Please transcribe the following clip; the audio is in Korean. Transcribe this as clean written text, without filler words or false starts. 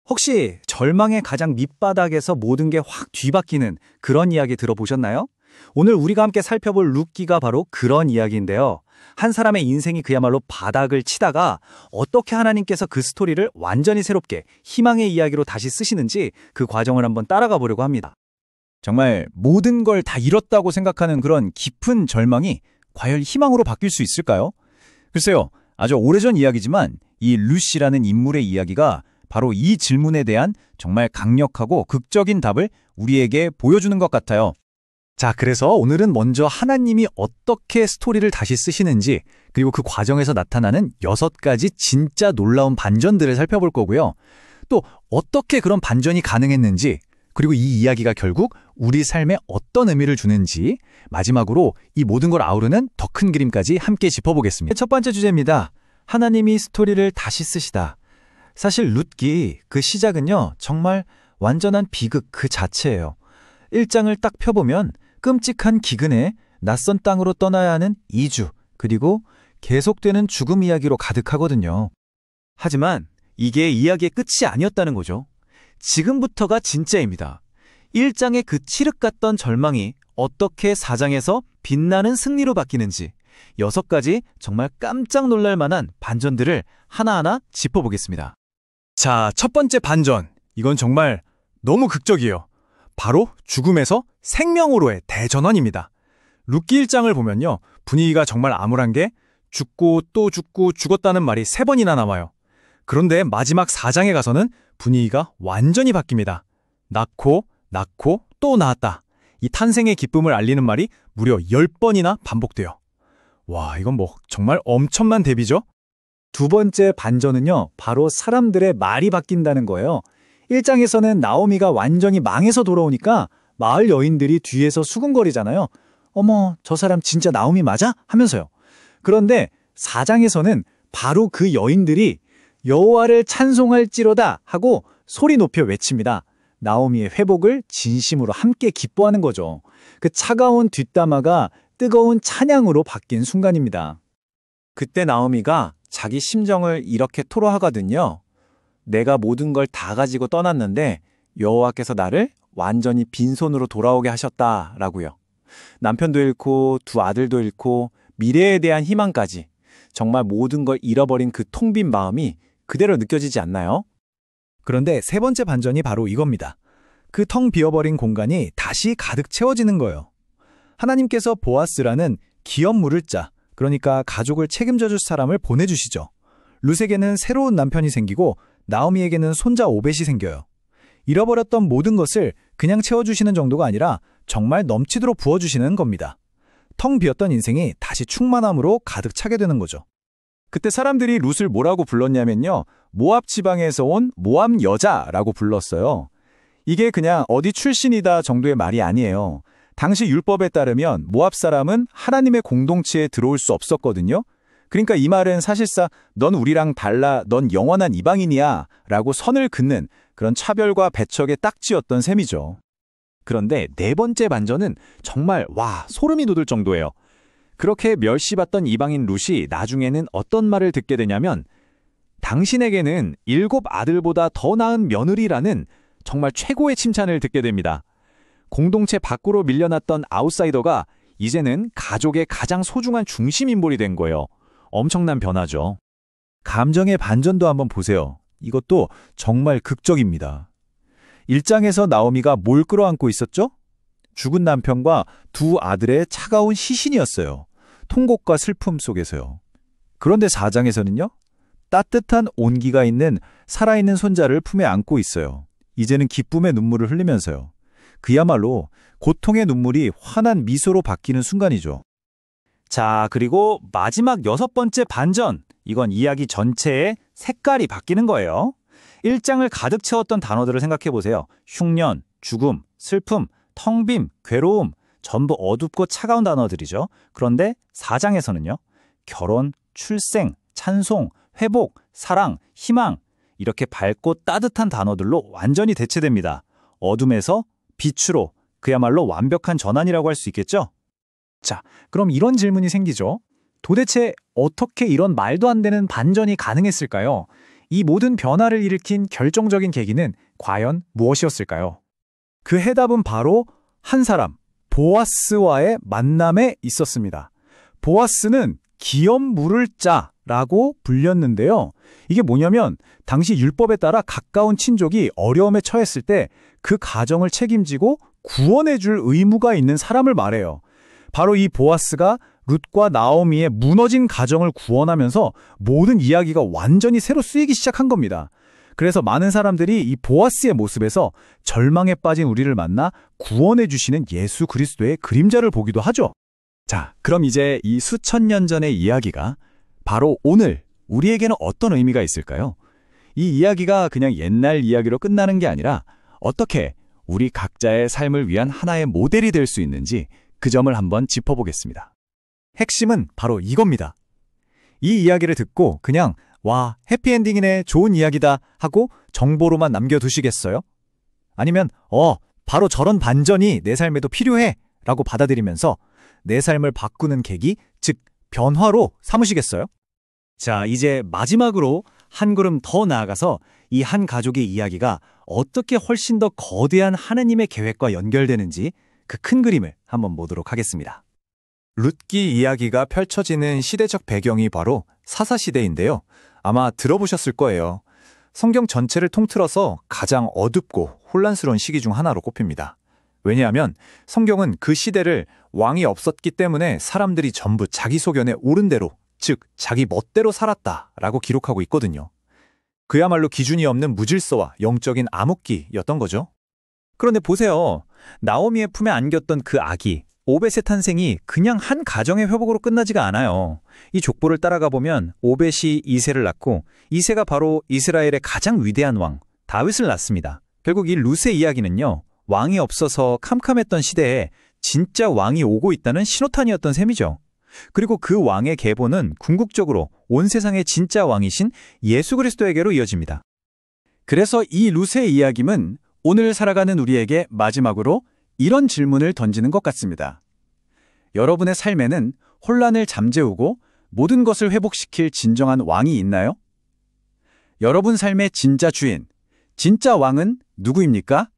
혹시 절망의 가장 밑바닥에서 모든 게 확 뒤바뀌는 그런 이야기 들어보셨나요? 오늘 우리가 함께 살펴볼 룻기가 바로 그런 이야기인데요. 한 사람의 인생이 그야말로 바닥을 치다가 어떻게 하나님께서 그 스토리를 완전히 새롭게 희망의 이야기로 다시 쓰시는지 그 과정을 한번 따라가 보려고 합니다. 정말 모든 걸 다 잃었다고 생각하는 그런 깊은 절망이 과연 희망으로 바뀔 수 있을까요? 글쎄요, 아주 오래전 이야기지만 이 룻이라는 인물의 이야기가 바로 이 질문에 대한 정말 강력하고 극적인 답을 우리에게 보여주는 것 같아요. 자, 그래서 오늘은 먼저 하나님이 어떻게 스토리를 다시 쓰시는지, 그리고 그 과정에서 나타나는 6가지 진짜 놀라운 반전들을 살펴볼 거고요. 또 어떻게 그런 반전이 가능했는지, 그리고 이 이야기가 결국 우리 삶에 어떤 의미를 주는지, 마지막으로 이 모든 걸 아우르는 더 큰 그림까지 함께 짚어보겠습니다. 첫 번째 주제입니다. 하나님이 스토리를 다시 쓰시다. 사실 룻기 그 시작은요, 정말 완전한 비극 그 자체예요. 1장을 딱 펴보면 끔찍한 기근에 낯선 땅으로 떠나야 하는 이주, 그리고 계속되는 죽음 이야기로 가득하거든요. 하지만 이게 이야기의 끝이 아니었다는 거죠. 지금부터가 진짜입니다. 1장의 그 칠흑 같던 절망이 어떻게 4장에서 빛나는 승리로 바뀌는지 6가지 정말 깜짝 놀랄 만한 반전들을 하나하나 짚어보겠습니다. 자, 첫 번째 반전. 이건 정말 너무 극적이에요. 바로 죽음에서 생명으로의 대전환입니다. 룻기 1장을 보면요, 분위기가 정말 암울한 게 죽고 또 죽고 죽었다는 말이 3번이나 나와요. 그런데 마지막 4장에 가서는 분위기가 완전히 바뀝니다. 낳고 또 낳았다. 이 탄생의 기쁨을 알리는 말이 무려 10번이나 반복돼요. 와, 이건 정말 엄청난 대비죠? 두 번째 반전은요, 바로 사람들의 말이 바뀐다는 거예요. 1장에서는 나오미가 완전히 망해서 돌아오니까 마을 여인들이 뒤에서 수군거리잖아요. 어머, 저 사람 진짜 나오미 맞아? 하면서요. 그런데 4장에서는 바로 그 여인들이 여호와를 찬송할지로다 하고 소리 높여 외칩니다. 나오미의 회복을 진심으로 함께 기뻐하는 거죠. 그 차가운 뒷담화가 뜨거운 찬양으로 바뀐 순간입니다. 그때 나오미가 자기 심정을 이렇게 토로하거든요. 내가 모든 걸 다 가지고 떠났는데 여호와께서 나를 완전히 빈손으로 돌아오게 하셨다라고요. 남편도 잃고 2 아들도 잃고 미래에 대한 희망까지, 정말 모든 걸 잃어버린 그 텅 빈 마음이 그대로 느껴지지 않나요? 그런데 3번째 반전이 바로 이겁니다. 그 텅 비어버린 공간이 다시 가득 채워지는 거예요. 하나님께서 보아스라는 기업 물을 자, 그러니까 가족을 책임져 줄 사람을 보내주시죠. 룻에게는 새로운 남편이 생기고 나오미에게는 손자 오벳이 생겨요. 잃어버렸던 모든 것을 그냥 채워주시는 정도가 아니라 정말 넘치도록 부어주시는 겁니다. 텅 비었던 인생이 다시 충만함으로 가득 차게 되는 거죠. 그때 사람들이 룻을 뭐라고 불렀냐면요, 모압 지방에서 온 모압 여자라고 불렀어요. 이게 그냥 어디 출신이다 정도의 말이 아니에요. 당시 율법에 따르면 모압 사람은 하나님의 공동체에 들어올 수 없었거든요. 그러니까 이 말은 사실상 넌 우리랑 달라, 넌 영원한 이방인이야 라고 선을 긋는 그런 차별과 배척의 딱지였던 셈이죠. 그런데 4번째 반전은 정말 소름이 돋을 정도예요. 그렇게 멸시받던 이방인 룻이 나중에는 어떤 말을 듣게 되냐면, 당신에게는 7 아들보다 더 나은 며느리라는 정말 최고의 칭찬을 듣게 됩니다. 공동체 밖으로 밀려났던 아웃사이더가 이제는 가족의 가장 소중한 중심 인물이 된 거예요. 엄청난 변화죠. 감정의 반전도 한번 보세요. 이것도 정말 극적입니다. 1장에서 나오미가 뭘 끌어안고 있었죠? 죽은 남편과 2 아들의 차가운 시신이었어요. 통곡과 슬픔 속에서요. 그런데 4장에서는요, 따뜻한 온기가 있는 살아있는 손자를 품에 안고 있어요. 이제는 기쁨의 눈물을 흘리면서요. 그야말로 고통의 눈물이 환한 미소로 바뀌는 순간이죠. 자, 그리고 마지막 6번째 반전. 이건 이야기 전체의 색깔이 바뀌는 거예요. 1장을 가득 채웠던 단어들을 생각해 보세요. 흉년, 죽음, 슬픔, 텅 빔, 괴로움, 전부 어둡고 차가운 단어들이죠. 그런데 4장에서는요, 결혼, 출생, 찬송, 회복, 사랑, 희망, 이렇게 밝고 따뜻한 단어들로 완전히 대체됩니다. 어둠에서 빛으로, 그야말로 완벽한 전환이라고 할 수 있겠죠? 자, 그럼 이런 질문이 생기죠. 도대체 어떻게 이런 말도 안 되는 반전이 가능했을까요? 이 모든 변화를 일으킨 결정적인 계기는 과연 무엇이었을까요? 그 해답은 바로 한 사람, 보아스와의 만남에 있었습니다. 보아스는 기업 물을 자라고 불렸는데요. 이게 뭐냐면 당시 율법에 따라 가까운 친족이 어려움에 처했을 때 그 가정을 책임지고 구원해줄 의무가 있는 사람을 말해요. 바로 이 보아스가 룻과 나오미의 무너진 가정을 구원하면서 모든 이야기가 완전히 새로 쓰이기 시작한 겁니다. 그래서 많은 사람들이 이 보아스의 모습에서 절망에 빠진 우리를 만나 구원해 주시는 예수 그리스도의 그림자를 보기도 하죠. 자, 그럼 이제 이 수천 년 전의 이야기가 바로 오늘 우리에게는 어떤 의미가 있을까요? 이 이야기가 그냥 옛날 이야기로 끝나는 게 아니라 어떻게 우리 각자의 삶을 위한 하나의 모델이 될 수 있는지 그 점을 한번 짚어보겠습니다. 핵심은 바로 이겁니다. 이 이야기를 듣고 그냥 와, 해피엔딩이네, 좋은 이야기다 하고 정보로만 남겨두시겠어요? 아니면 바로 저런 반전이 내 삶에도 필요해 라고 받아들이면서 내 삶을 바꾸는 계기, 즉 변화로 삼으시겠어요? 자, 이제 마지막으로 한 걸음 더 나아가서 이 한 가족의 이야기가 어떻게 훨씬 더 거대한 하느님의 계획과 연결되는지 그 큰 그림을 한번 보도록 하겠습니다. 룻기 이야기가 펼쳐지는 시대적 배경이 바로 사사시대인데요. 아마 들어보셨을 거예요. 성경 전체를 통틀어서 가장 어둡고 혼란스러운 시기 중 하나로 꼽힙니다. 왜냐하면 성경은 그 시대를 왕이 없었기 때문에 사람들이 전부 자기 소견에 옳은 대로, 즉 자기 멋대로 살았다라고 기록하고 있거든요. 그야말로 기준이 없는 무질서와 영적인 암흑기였던 거죠. 그런데 보세요. 나오미의 품에 안겼던 그 아기, 오벳의 탄생이 그냥 한 가정의 회복으로 끝나지가 않아요. 이 족보를 따라가 보면 오벳이 이새를 낳고 이새가 바로 이스라엘의 가장 위대한 왕, 다윗을 낳습니다. 결국 이 룻의 이야기는요. 왕이 없어서 캄캄했던 시대에 진짜 왕이 오고 있다는 신호탄이었던 셈이죠. 그리고 그 왕의 계보는 궁극적으로 온 세상의 진짜 왕이신 예수 그리스도에게로 이어집니다. 그래서 이 룻의 이야기는 오늘 살아가는 우리에게 마지막으로 이런 질문을 던지는 것 같습니다. 여러분의 삶에는 혼란을 잠재우고 모든 것을 회복시킬 진정한 왕이 있나요? 여러분 삶의 진짜 주인, 진짜 왕은 누구입니까?